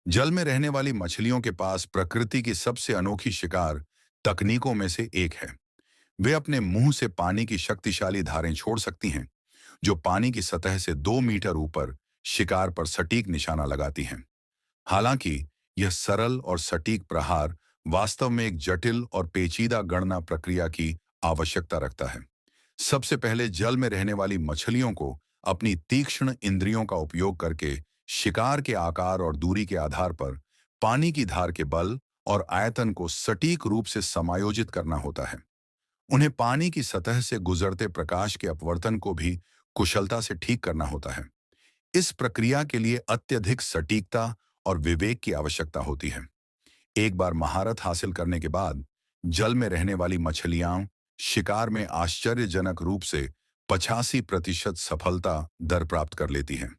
जल में रहने वाली मछलियों के पास प्रकृति की सबसे अनोखी शिकार तकनीकों में से एक है। वे अपने मुंह से पानी की शक्तिशाली धारें छोड़ सकती हैं, जो पानी की सतह से 2 मीटर ऊपर शिकार पर सटीक निशाना लगाती हैं। हालांकि यह सरल और सटीक प्रहार वास्तव में एक जटिल और पेचीदा गणना प्रक्रिया की आवश्यकता रखता है। सबसे पहले जल में रहने वाली मछलियों को अपनी तीक्ष्ण इंद्रियों का उपयोग करके शिकार के आकार और दूरी के आधार पर पानी की धार के बल और आयतन को सटीक रूप से समायोजित करना होता है। उन्हें पानी की सतह से गुजरते प्रकाश के अपवर्तन को भी कुशलता से ठीक करना होता है। इस प्रक्रिया के लिए अत्यधिक सटीकता और विवेक की आवश्यकता होती है। एक बार महारत हासिल करने के बाद जल में रहने वाली मछलियां शिकार में आश्चर्यजनक रूप से 85% सफलता दर प्राप्त कर लेती हैं।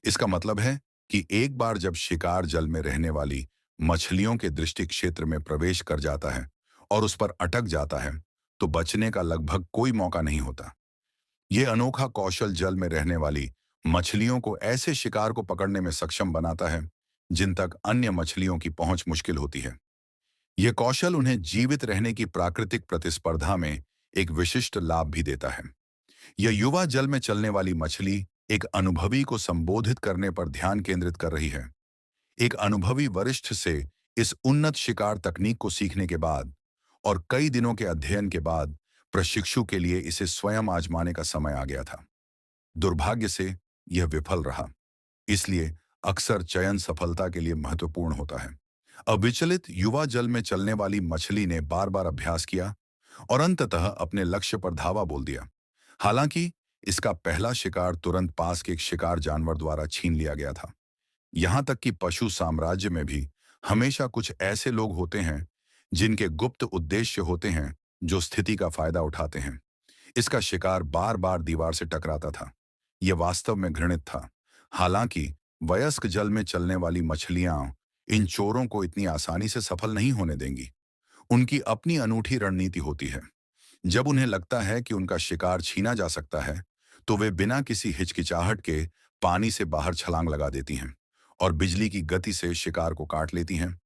इसका मतलब है कि एक बार जब शिकार जल में रहने वाली मछलियों के दृष्टि क्षेत्र में प्रवेश कर जाता है और उस पर अटक जाता है, तो बचने का लगभग कोई मौका नहीं होता। ये अनोखा कौशल जल में रहने वाली मछलियों को ऐसे शिकार को पकड़ने में सक्षम बनाता है जिन तक अन्य मछलियों की पहुंच मुश्किल होती है। यह कौशल उन्हें जीवित रहने की प्राकृतिक प्रतिस्पर्धा में एक विशिष्ट लाभ भी देता है। यह युवा जल में चलने वाली मछली एक अनुभवी को संबोधित करने पर ध्यान केंद्रित कर रही है। एक अनुभवी वरिष्ठ से इस उन्नत शिकार तकनीक को सीखने के बाद और कई दिनों के अध्ययन के बाद प्रशिक्षु के लिए इसे स्वयं आजमाने का समय आ गया था। दुर्भाग्य से यह विफल रहा। इसलिए अक्सर चयन सफलता के लिए महत्वपूर्ण होता है। अविचलित युवा जल में चलने वाली मछली ने बार बार अभ्यास किया और अंततः अपने लक्ष्य पर धावा बोल दिया। हालांकि इसका पहला शिकार तुरंत पास के एक शिकार जानवर द्वारा छीन लिया गया था। यहां तक कि पशु साम्राज्य में भी हमेशा कुछ ऐसे लोग होते हैं जिनके गुप्त उद्देश्य होते हैं, जो स्थिति का फायदा उठाते हैं। इसका शिकार बार बार दीवार से टकराता था। यह वास्तव में घृणित था। हालांकि वयस्क जल में चलने वाली मछलियां इन चोरों को इतनी आसानी से सफल नहीं होने देंगी। उनकी अपनी अनूठी रणनीति होती है। जब उन्हें लगता है कि उनका शिकार छीना जा सकता है, तो वे बिना किसी हिचकिचाहट के पानी से बाहर छलांग लगा देती हैं और बिजली की गति से शिकार को काट लेती हैं।